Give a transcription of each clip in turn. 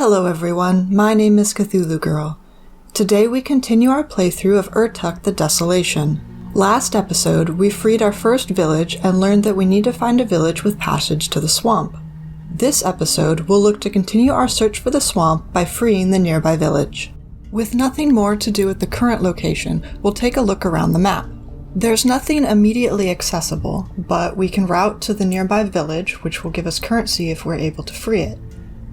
Hello everyone, my name is Cthulhu Girl. Today we continue our playthrough of Urtuk the Desolation. Last episode, we freed our first village and learned that we need to find a village with passage to the swamp. This episode, we'll look to continue our search for the swamp by freeing the nearby village. With nothing more to do at the current location, we'll take a look around the map. There's nothing immediately accessible, but we can route to the nearby village, which will give us currency if we're able to free it.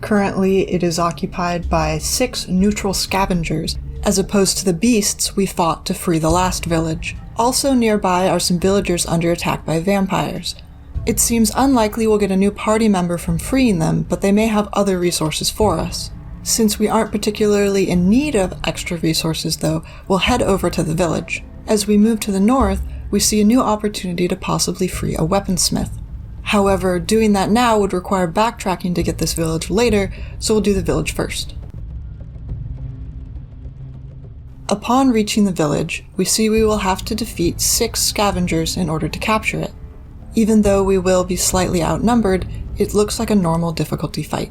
Currently, it is occupied by 6 neutral scavengers, as opposed to the beasts we fought to free the last village. Also nearby are some villagers under attack by vampires. It seems unlikely we'll get a new party member from freeing them, but they may have other resources for us. Since we aren't particularly in need of extra resources though, we'll head over to the village. As we move to the north, we see a new opportunity to possibly free a weaponsmith. However, doing that now would require backtracking to get this village later, so we'll do the village first. Upon reaching the village, we see we will have to defeat 6 scavengers in order to capture it. Even though we will be slightly outnumbered, it looks like a normal difficulty fight.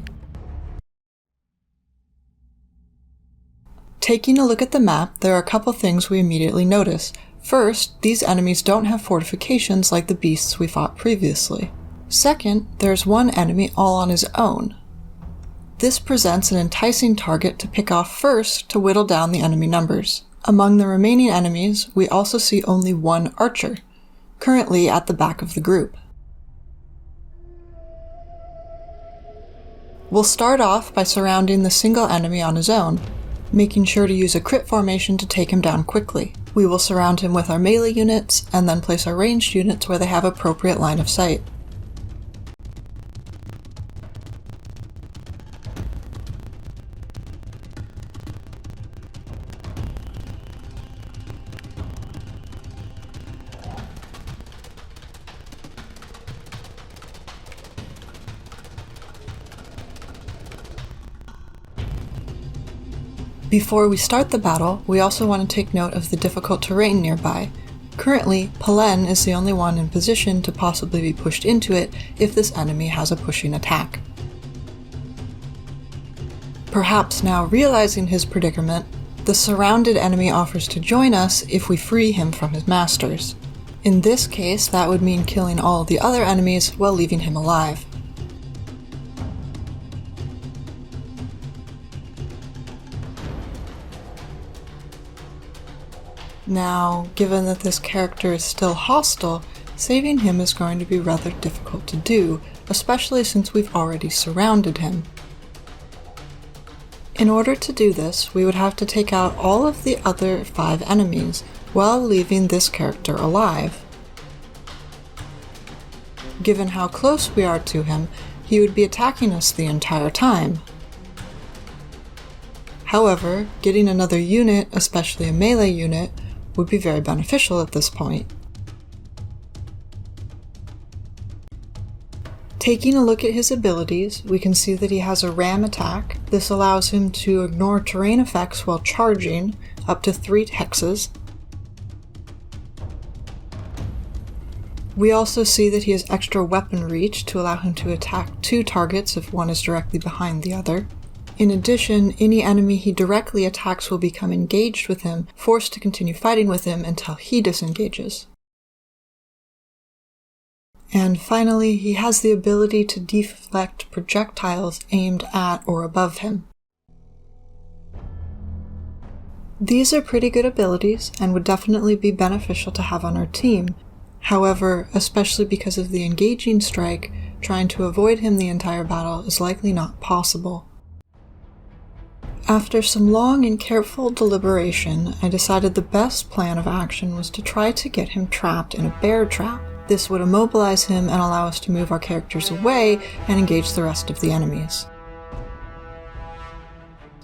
Taking a look at the map, there are a couple things we immediately notice. First, these enemies don't have fortifications like the beasts we fought previously. Second, there's one enemy all on his own. This presents an enticing target to pick off first to whittle down the enemy numbers. Among the remaining enemies, we also see only one archer, currently at the back of the group. We'll start off by surrounding the single enemy on his own, making sure to use a crit formation to take him down quickly. We will surround him with our melee units, and then place our ranged units where they have appropriate line of sight. Before we start the battle, we also want to take note of the difficult terrain nearby. Currently, Pelen is the only one in position to possibly be pushed into it if this enemy has a pushing attack. Perhaps now realizing his predicament, the surrounded enemy offers to join us if we free him from his masters. In this case, that would mean killing all the other enemies while leaving him alive. Now, given that this character is still hostile, saving him is going to be rather difficult to do, especially since we've already surrounded him. In order to do this, we would have to take out all of the other 5 enemies, while leaving this character alive. Given how close we are to him, he would be attacking us the entire time. However, getting another unit, especially a melee unit, would be very beneficial at this point. Taking a look at his abilities, we can see that he has a ram attack. This allows him to ignore terrain effects while charging, up to 3 hexes. We also see that he has extra weapon reach to allow him to attack 2 targets if one is directly behind the other. In addition, any enemy he directly attacks will become engaged with him, forced to continue fighting with him until he disengages. And finally, he has the ability to deflect projectiles aimed at or above him. These are pretty good abilities and would definitely be beneficial to have on our team. However, especially because of the engaging strike, trying to avoid him the entire battle is likely not possible. After some long and careful deliberation, I decided the best plan of action was to try to get him trapped in a bear trap. This would immobilize him and allow us to move our characters away and engage the rest of the enemies.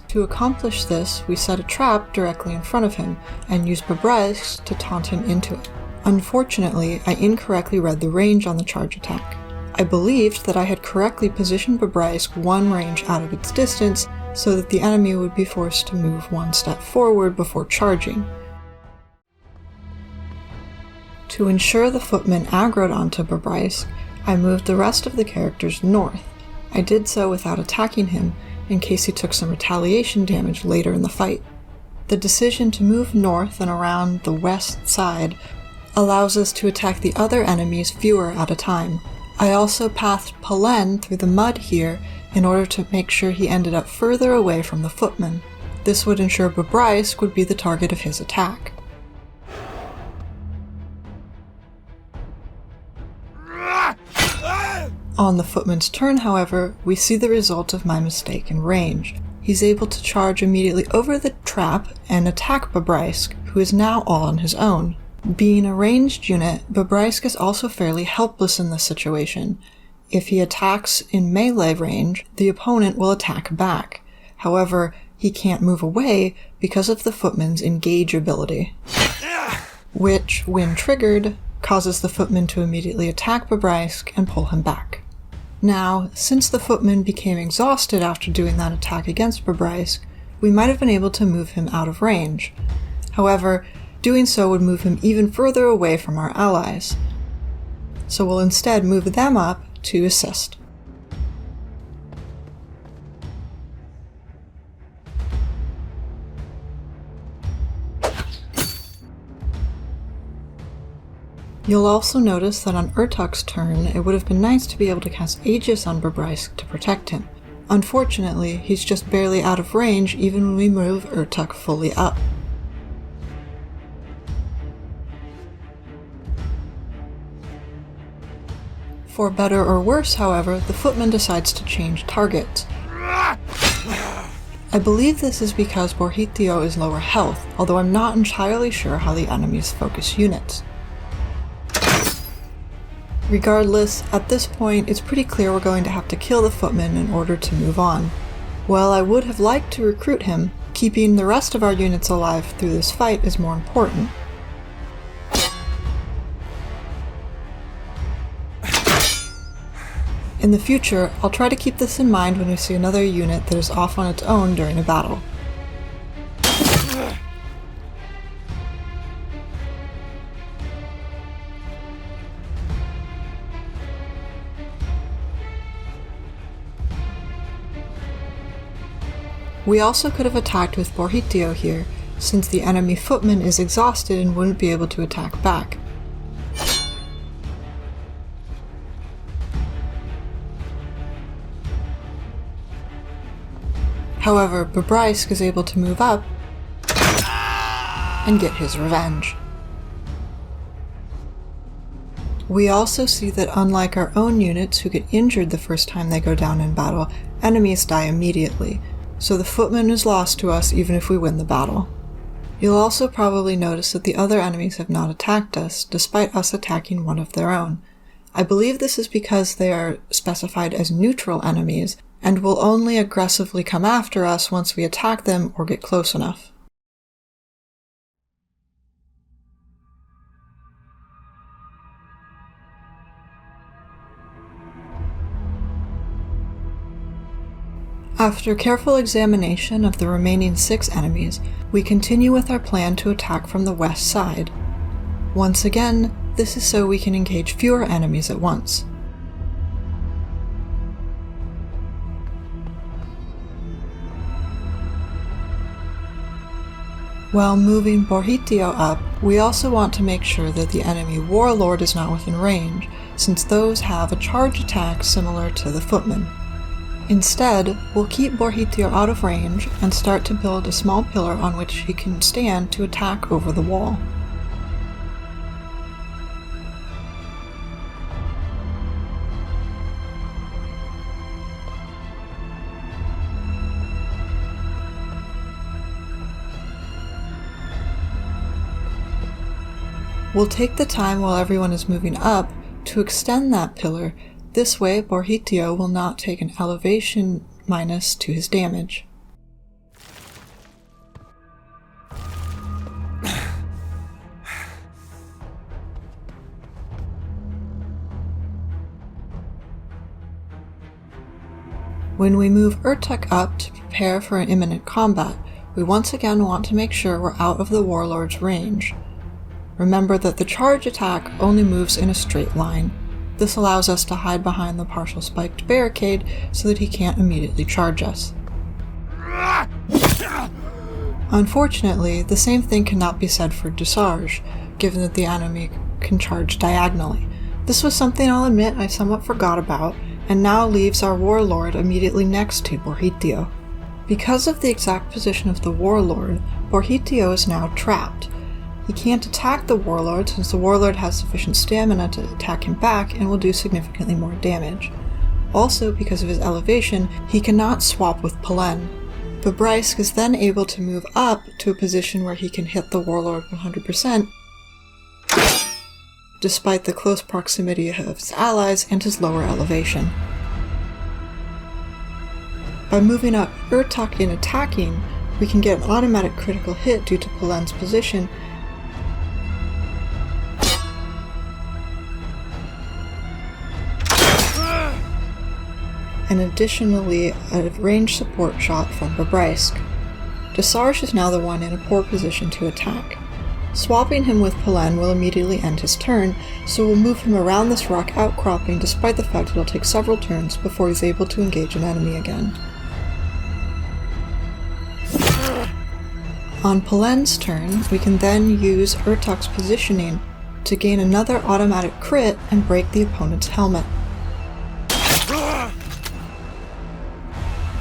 To accomplish this, we set a trap directly in front of him and used Bebryce to taunt him into it. Unfortunately, I incorrectly read the range on the charge attack. I believed that I had correctly positioned Bebryce 1 range out of its distance, so that the enemy would be forced to move 1 step forward before charging. To ensure the footmen aggroed onto Bebryce, I moved the rest of the characters north. I did so without attacking him, in case he took some retaliation damage later in the fight. The decision to move north and around the west side allows us to attack the other enemies fewer at a time. I also pathed Palen through the mud here in order to make sure he ended up further away from the footmen. This would ensure Bobrysk would be the target of his attack. On the footman's turn, however, we see the result of my mistake in range. He's able to charge immediately over the trap and attack Bobrysk, who is now all on his own. Being a ranged unit, Bobrysk is also fairly helpless in this situation. If he attacks in melee range, the opponent will attack back. However, he can't move away because of the footman's engage ability, which, when triggered, causes the footman to immediately attack Bobrysk and pull him back. Now, since the footman became exhausted after doing that attack against Bobrysk, we might have been able to move him out of range. However, doing so would move him even further away from our allies. So we'll instead move them up to assist. You'll also notice that on Urtuk's turn, it would have been nice to be able to cast Aegis on Bobrysk to protect him. Unfortunately, he's just barely out of range even when we move Urtuk fully up. For better or worse, however, the footman decides to change targets. I believe this is because Borhitio is lower health, although I'm not entirely sure how the enemies focus units. Regardless, at this point, it's pretty clear we're going to have to kill the footman in order to move on. While I would have liked to recruit him, keeping the rest of our units alive through this fight is more important. In the future, I'll try to keep this in mind when we see another unit that is off on its own during a battle. We also could have attacked with Borhitio here, since the enemy footman is exhausted and wouldn't be able to attack back. However, Bobrysk is able to move up and get his revenge. We also see that unlike our own units who get injured the first time they go down in battle, enemies die immediately, so the footman is lost to us even if we win the battle. You'll also probably notice that the other enemies have not attacked us, despite us attacking one of their own. I believe this is because they are specified as neutral enemies, and will only aggressively come after us once we attack them or get close enough. After careful examination of the remaining 6 enemies, we continue with our plan to attack from the west side. Once again, this is so we can engage fewer enemies at once. While moving Borhitio up, we also want to make sure that the enemy warlord is not within range, since those have a charge attack similar to the footman. Instead, we'll keep Borhitio out of range and start to build a small pillar on which he can stand to attack over the wall. We'll take the time while everyone is moving up to extend that pillar. This way, Borhitio will not take an elevation minus to his damage. When we move Urtuk up to prepare for an imminent combat, we once again want to make sure we're out of the warlord's range. Remember that the charge attack only moves in a straight line. This allows us to hide behind the partial spiked barricade so that he can't immediately charge us. Unfortunately, the same thing cannot be said for Desolation, given that the enemy can charge diagonally. This was something I'll admit I somewhat forgot about, and now leaves our warlord immediately next to Borhitio. Because of the exact position of the warlord, Borhitio is now trapped. He can't attack the warlord since the warlord has sufficient stamina to attack him back and will do significantly more damage. Also, because of his elevation, he cannot swap with Pelen. Bobrysk is then able to move up to a position where he can hit the warlord 100%, despite the close proximity of his allies and his lower elevation. By moving up Urtuk in attacking, we can get an automatic critical hit due to Pelen's position, and additionally a ranged support shot from Bobrysk. Desolation is now the one in a poor position to attack. Swapping him with Pelen will immediately end his turn, so we'll move him around this rock outcropping despite the fact it'll take several turns before he's able to engage an enemy again. On Pelen's turn, we can then use Urtuk's positioning to gain another automatic crit and break the opponent's helmet.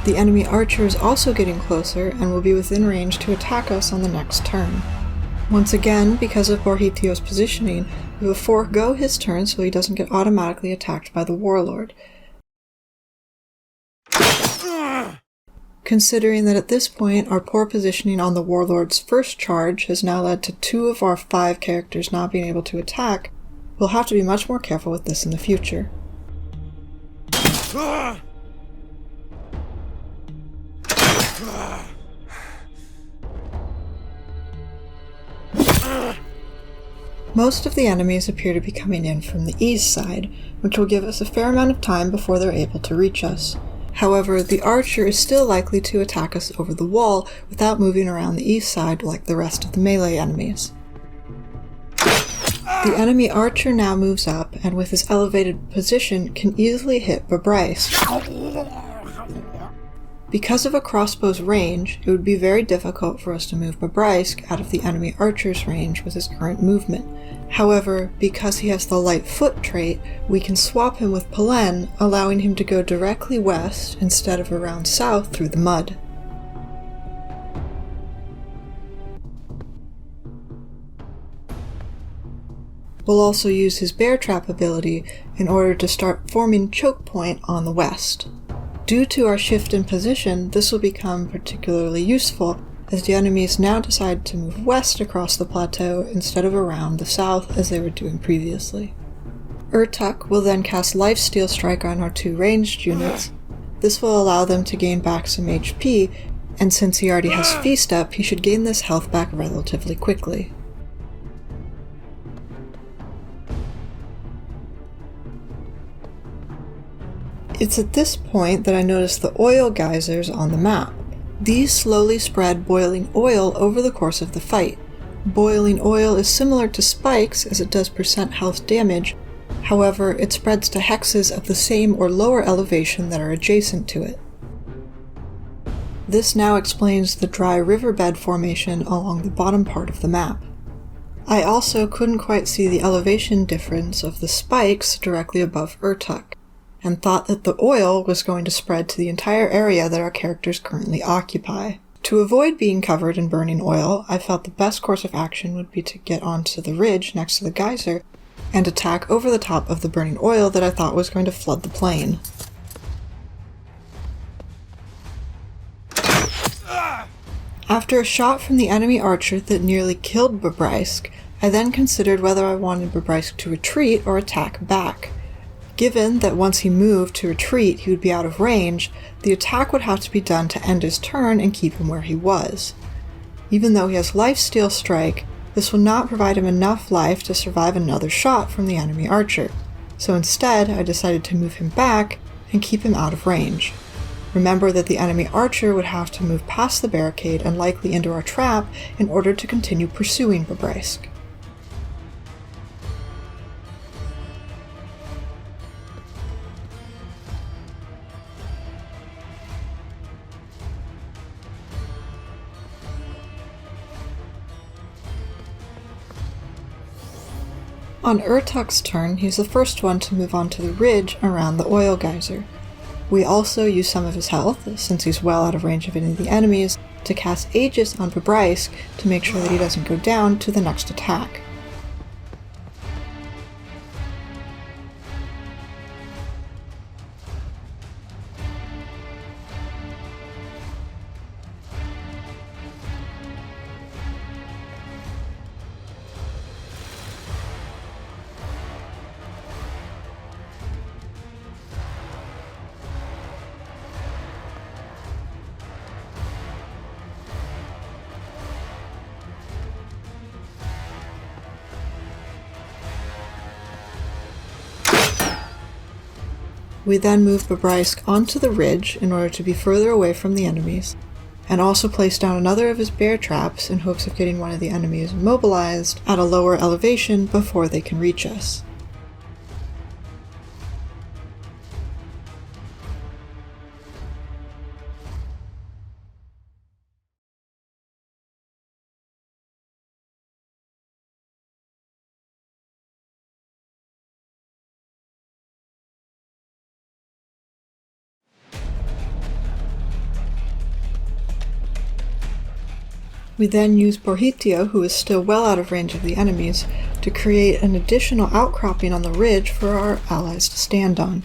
The enemy archer is also getting closer and will be within range to attack us on the next turn. Once again, because of Borhitio's positioning, we will forego his turn so he doesn't get automatically attacked by the warlord. Considering that at this point our poor positioning on the warlord's first charge has now led to 2 of our 5 characters not being able to attack, we'll have to be much more careful with this in the future. Most of the enemies appear to be coming in from the east side, which will give us a fair amount of time before they're able to reach us. However, the archer is still likely to attack us over the wall without moving around the east side like the rest of the melee enemies. The enemy archer now moves up, and with his elevated position can easily hit Bobrysk. Because of a crossbow's range, it would be very difficult for us to move Bobrysk out of the enemy archer's range with his current movement. However, because he has the light foot trait, we can swap him with Pelen, allowing him to go directly west instead of around south through the mud. We'll also use his bear trap ability in order to start forming choke point on the west. Due to our shift in position, this will become particularly useful, as the enemies now decide to move west across the plateau instead of around the south as they were doing previously. Urtuk will then cast Lifesteal Strike on our 2 ranged units. This will allow them to gain back some HP, and since he already has Feast Up, he should gain this health back relatively quickly. It's at this point that I notice the oil geysers on the map. These slowly spread boiling oil over the course of the fight. Boiling oil is similar to spikes as it does % health damage, however it spreads to hexes of the same or lower elevation that are adjacent to it. This now explains the dry riverbed formation along the bottom part of the map. I also couldn't quite see the elevation difference of the spikes directly above Urtuk, and thought that the oil was going to spread to the entire area that our characters currently occupy. To avoid being covered in burning oil, I felt the best course of action would be to get onto the ridge next to the geyser and attack over the top of the burning oil that I thought was going to flood the plain. After a shot from the enemy archer that nearly killed Bobrysk, I then considered whether I wanted Bobrysk to retreat or attack back. Given that once he moved to retreat he would be out of range, the attack would have to be done to end his turn and keep him where he was. Even though he has Lifesteal Strike, this will not provide him enough life to survive another shot from the enemy archer, so instead I decided to move him back and keep him out of range. Remember that the enemy archer would have to move past the barricade and likely into our trap in order to continue pursuing Bobrysk. On Urtuk's turn, he's the first one to move on to the ridge around the oil geyser. We also use some of his health, since he's well out of range of any of the enemies, to cast Aegis on Bobrysk to make sure that he doesn't go down to the next attack. We then move Bobrysk onto the ridge in order to be further away from the enemies, and also place down another of his bear traps in hopes of getting one of the enemies immobilized at a lower elevation before they can reach us. We then use Borhitio, who is still well out of range of the enemies, to create an additional outcropping on the ridge for our allies to stand on.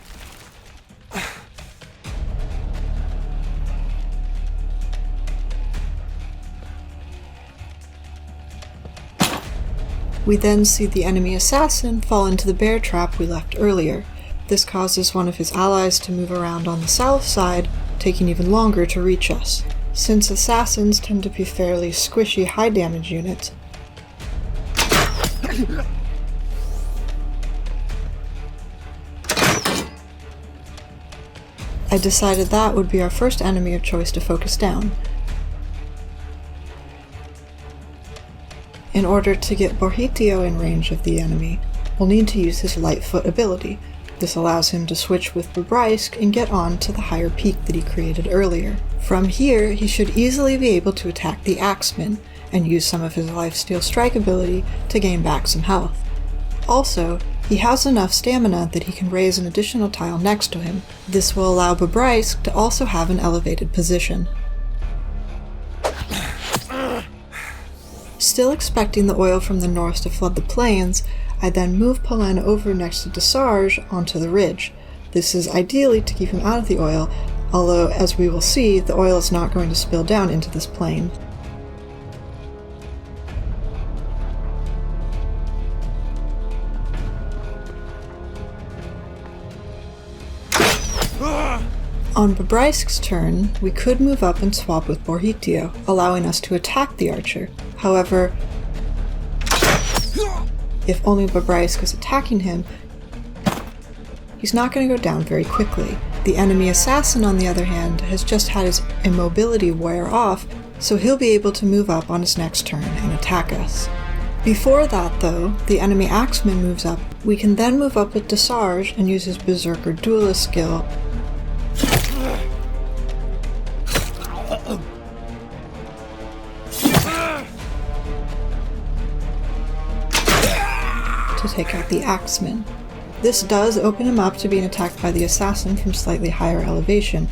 We then see the enemy assassin fall into the bear trap we left earlier. This causes one of his allies to move around on the south side, taking even longer to reach us. Since assassins tend to be fairly squishy high damage units, I decided that would be our first enemy of choice to focus down. In order to get Borhitio in range of the enemy, we'll need to use his Lightfoot ability. This allows him to switch with Bobrysk and get on to the higher peak that he created earlier. From here, he should easily be able to attack the Axeman and use some of his Lifesteal Strike ability to gain back some health. Also, he has enough stamina that he can raise an additional tile next to him. This will allow Bobrysk to also have an elevated position. Still expecting the oil from the north to flood the plains, I then move Polen over next to Desarge onto the ridge. This is ideally to keep him out of the oil, although as we will see, the oil is not going to spill down into this plain. On Bobrysk's turn, we could move up and swap with Borhitio, allowing us to attack the archer. However, if only Bobrysk is attacking him, he's not going to go down very quickly. The enemy assassin, on the other hand, has just had his immobility wear off, so he'll be able to move up on his next turn and attack us. Before that, though, the enemy axeman moves up. We can then move up with Desarge and use his Berserker Duelist skill to take out the Axeman. This does open him up to being attacked by the assassin from slightly higher elevation.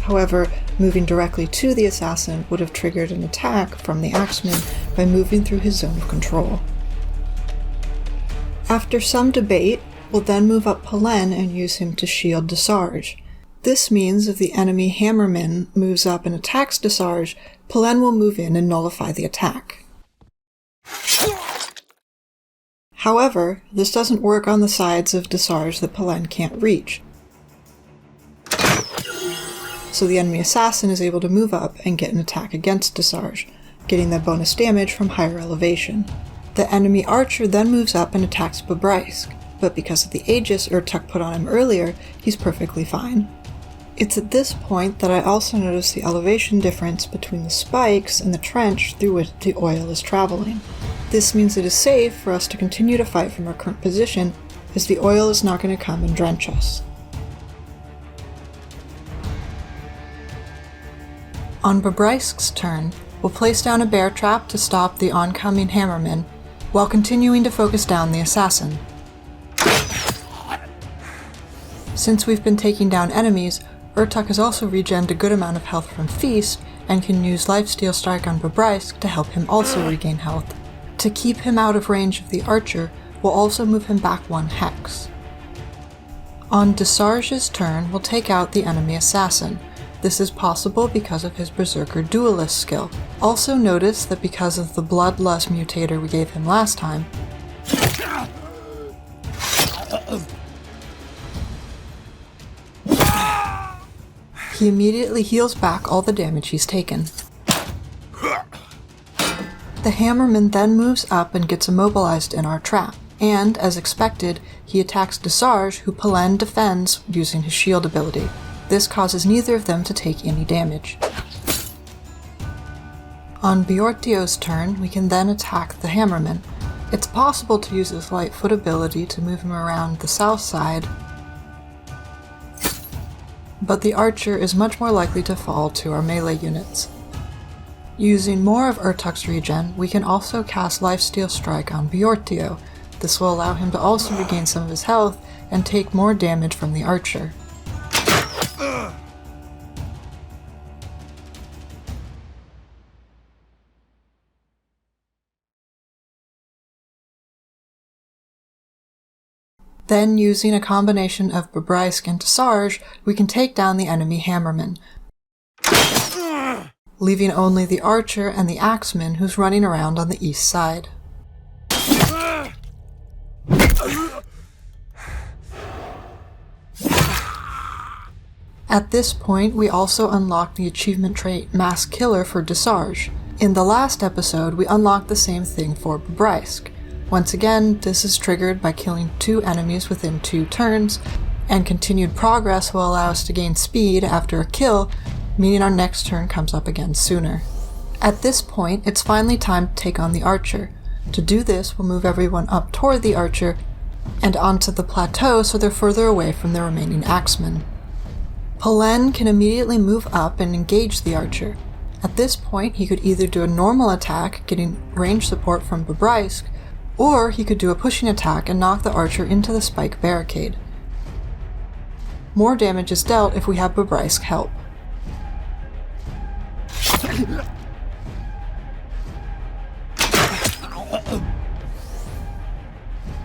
However, moving directly to the assassin would have triggered an attack from the Axeman by moving through his zone of control. After some debate, we'll then move up Polen and use him to shield Desarge. This means if the enemy Hammerman moves up and attacks Desarge, Polen will move in and nullify the attack. However, this doesn't work on the sides of Desarge that Polen can't reach. So the enemy assassin is able to move up and get an attack against Desarge, getting the bonus damage from higher elevation. The enemy archer then moves up and attacks Bobrysk, but because of the Aegis Urtuk put on him earlier, he's perfectly fine. It's at this point that I also notice the elevation difference between the spikes and the trench through which the oil is traveling. This means it is safe for us to continue to fight from our current position, as the oil is not going to come and drench us. On Bobrysk's turn, we'll place down a bear trap to stop the oncoming Hammerman, while continuing to focus down the assassin. Since we've been taking down enemies, Urtuk has also regened a good amount of health from Feast, and can use Lifesteal Strike on Bobrysk to help him also regain health. To keep him out of range of the archer, we'll also move him back 1 hex. On Desarge's turn, we'll take out the enemy assassin. This is possible because of his Berserker Duelist skill. Also notice that because of the Bloodlust mutator we gave him last time, he immediately heals back all the damage he's taken. The Hammerman then moves up and gets immobilized in our trap, and, as expected, he attacks Desarge, who Pelen defends using his shield ability. This causes neither of them to take any damage. On Bjortio's turn, we can then attack the Hammerman. It's possible to use his Lightfoot ability to move him around the south side, but the archer is much more likely to fall to our melee units. Using more of Urtuk's regen, we can also cast Lifesteal Strike on Bjortio. This will allow him to also regain some of his health and take more damage from the archer. Then, using a combination of Bobrysk and Desarge, we can take down the enemy Hammerman, leaving only the archer and the axeman who's running around on the east side. At this point, we also unlock the achievement trait Mass Killer for Desarge. In the last episode, we unlocked the same thing for Bobrysk. Once again, this is triggered by killing 2 enemies within 2 turns, and continued progress will allow us to gain speed after a kill, meaning our next turn comes up again sooner. At this point, it's finally time to take on the archer. To do this, we'll move everyone up toward the archer and onto the plateau so they're further away from the remaining axemen. Pelen can immediately move up and engage the archer. At this point, he could either do a normal attack, getting range support from Bobrysk, or he could do a pushing attack and knock the archer into the spike barricade. More damage is dealt if we have Bobrysk help.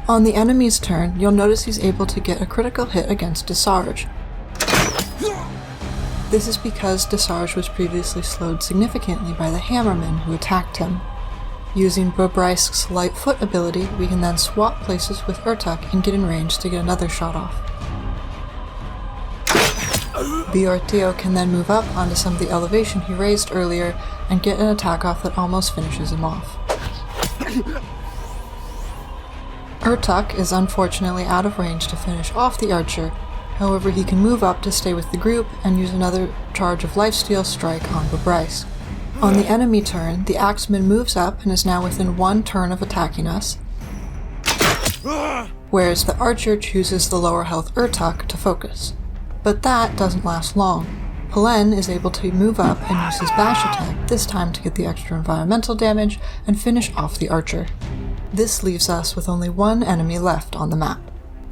On the enemy's turn, you'll notice he's able to get a critical hit against Desarge. This is because Desarge was previously slowed significantly by the Hammerman who attacked him. Using Bobrysk's Lightfoot ability, we can then swap places with Urtuk and get in range to get another shot off. Bjortio can then move up onto some of the elevation he raised earlier and get an attack off that almost finishes him off. Urtuk is unfortunately out of range to finish off the archer, however he can move up to stay with the group and use another charge of Lifesteal Strike on Bobrysk. On the enemy turn, the axeman moves up and is now within 1 turn of attacking us, whereas the archer chooses the lower health Urtuk to focus. But that doesn't last long. Pelen is able to move up and use his bash attack, this time to get the extra environmental damage and finish off the archer. This leaves us with only 1 enemy left on the map.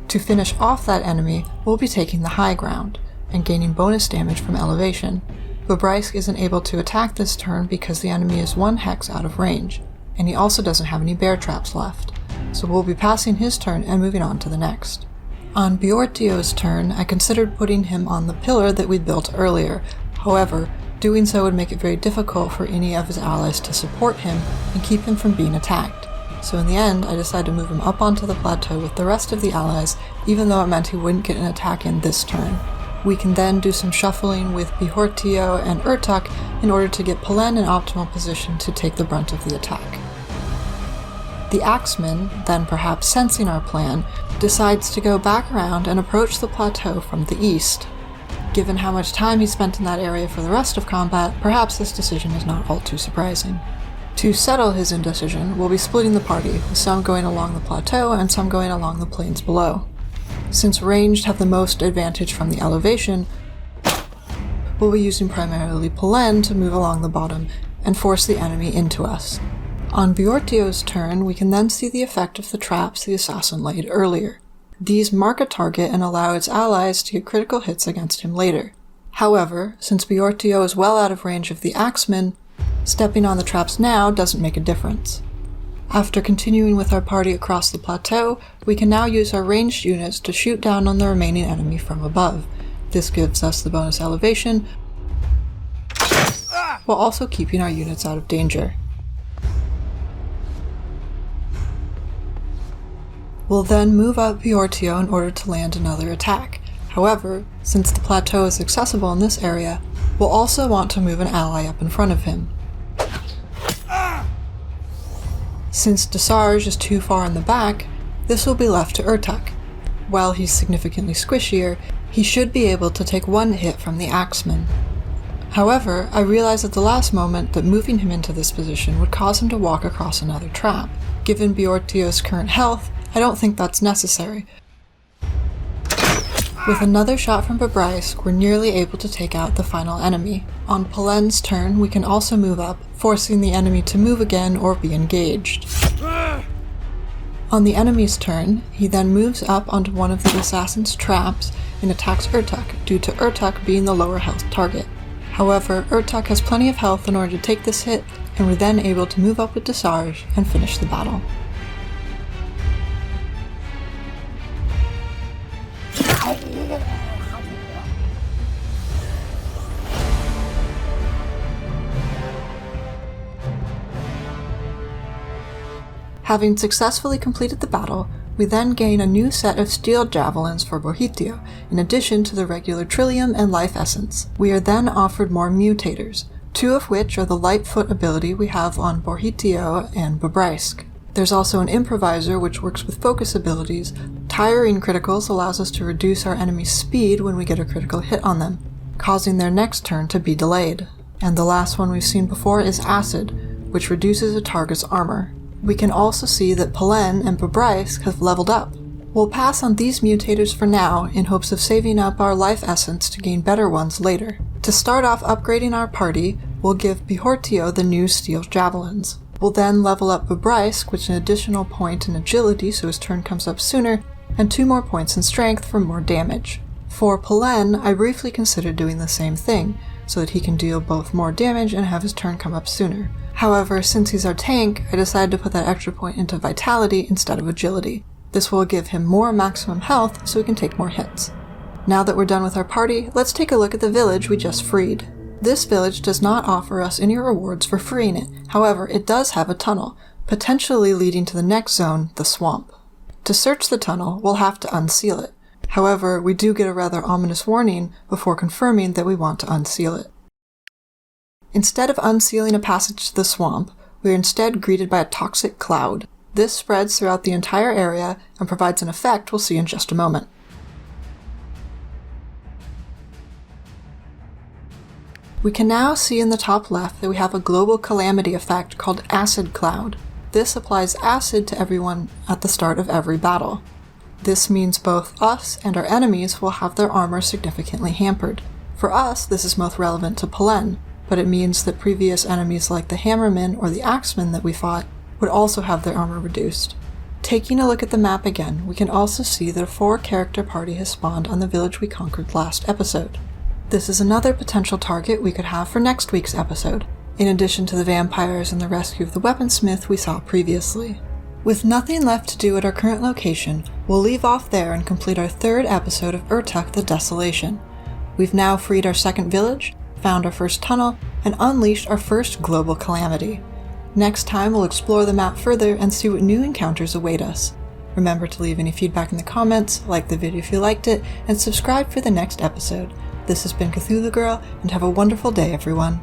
To finish off that enemy, we'll be taking the high ground and gaining bonus damage from elevation. Bobrysk isn't able to attack this turn because the enemy is 1 hex out of range, and he also doesn't have any bear traps left, so we'll be passing his turn and moving on to the next. On Bjortio's turn, I considered putting him on the pillar that we built earlier. However, doing so would make it very difficult for any of his allies to support him and keep him from being attacked. So in the end, I decided to move him up onto the plateau with the rest of the allies, even though it meant he wouldn't get an attack in this turn. We can then do some shuffling with Bjortio and Urtuk in order to get Pelen in optimal position to take the brunt of the attack. The axeman, then perhaps sensing our plan, decides to go back around and approach the plateau from the east. Given how much time he spent in that area for the rest of combat, perhaps this decision is not all too surprising. To settle his indecision, we'll be splitting the party, with some going along the plateau and some going along the plains below. Since ranged have the most advantage from the elevation, we'll be using primarily Pelen to move along the bottom and force the enemy into us. On Bjortio's turn, we can then see the effect of the traps the assassin laid earlier. These mark a target and allow its allies to get critical hits against him later. However, since Bjortio is well out of range of the axemen, stepping on the traps now doesn't make a difference. After continuing with our party across the plateau, we can now use our ranged units to shoot down on the remaining enemy from above. This gives us the bonus elevation, while also keeping our units out of danger. We'll then move up Bjortio in order to land another attack. However, since the plateau is accessible in this area, we'll also want to move an ally up in front of him. Since Desolation is too far in the back, this will be left to Urtuk. While he's significantly squishier, he should be able to take one hit from the axeman. However, I realized at the last moment that moving him into this position would cause him to walk across another trap. Given Bjortio's current health, I don't think that's necessary. With another shot from Bobrysk, we're nearly able to take out the final enemy. On Polen's turn, we can also move up, forcing the enemy to move again or be engaged. On the enemy's turn, he then moves up onto one of the assassin's traps and attacks Urtuk, due to Urtuk being the lower health target. However, Urtuk has plenty of health in order to take this hit, and we're then able to move up with Desolation and finish the battle. Having successfully completed the battle, we then gain a new set of steel javelins for Bjortio, in addition to the regular trillium and life essence. We are then offered more mutators, two of which are the Lightfoot ability we have on Bjortio and Bobrysk. There's also an improviser which works with focus abilities. Tiring criticals allows us to reduce our enemy's speed when we get a critical hit on them, causing their next turn to be delayed. And the last one we've seen before is Acid, which reduces a target's armor. We can also see that Polen and Bobrysk have leveled up. We'll pass on these mutators for now in hopes of saving up our life essence to gain better ones later. To start off upgrading our party, we'll give Bjortio the new steel javelins. We'll then level up Bobrysk with an additional point in agility so his turn comes up sooner, and 2 more points in strength for more damage. For Polen, I briefly considered doing the same thing, so that he can deal both more damage and have his turn come up sooner. However, since he's our tank, I decided to put that extra point into vitality instead of agility. This will give him more maximum health so he can take more hits. Now that we're done with our party, let's take a look at the village we just freed. This village does not offer us any rewards for freeing it, however it does have a tunnel, potentially leading to the next zone, the swamp. To search the tunnel, we'll have to unseal it. However, we do get a rather ominous warning before confirming that we want to unseal it. Instead of unsealing a passage to the swamp, we are instead greeted by a toxic cloud. This spreads throughout the entire area and provides an effect we'll see in just a moment. We can now see in the top left that we have a global calamity effect called Acid Cloud. This applies acid to everyone at the start of every battle. This means both us and our enemies will have their armor significantly hampered. For us, this is most relevant to Polen, but it means that previous enemies like the Hammermen or the Axemen that we fought would also have their armor reduced. Taking a look at the map again, we can also see that a 4-character party has spawned on the village we conquered last episode. This is another potential target we could have for next week's episode, in addition to the vampires and the rescue of the weaponsmith we saw previously. With nothing left to do at our current location, we'll leave off there and complete our 3rd episode of Urtuk the Desolation. We've now freed our 2nd village, found our first tunnel, and unleashed our first global calamity. Next time we'll explore the map further and see what new encounters await us. Remember to leave any feedback in the comments, like the video if you liked it, and subscribe for the next episode. This has been Cthulhu Girl, and have a wonderful day everyone.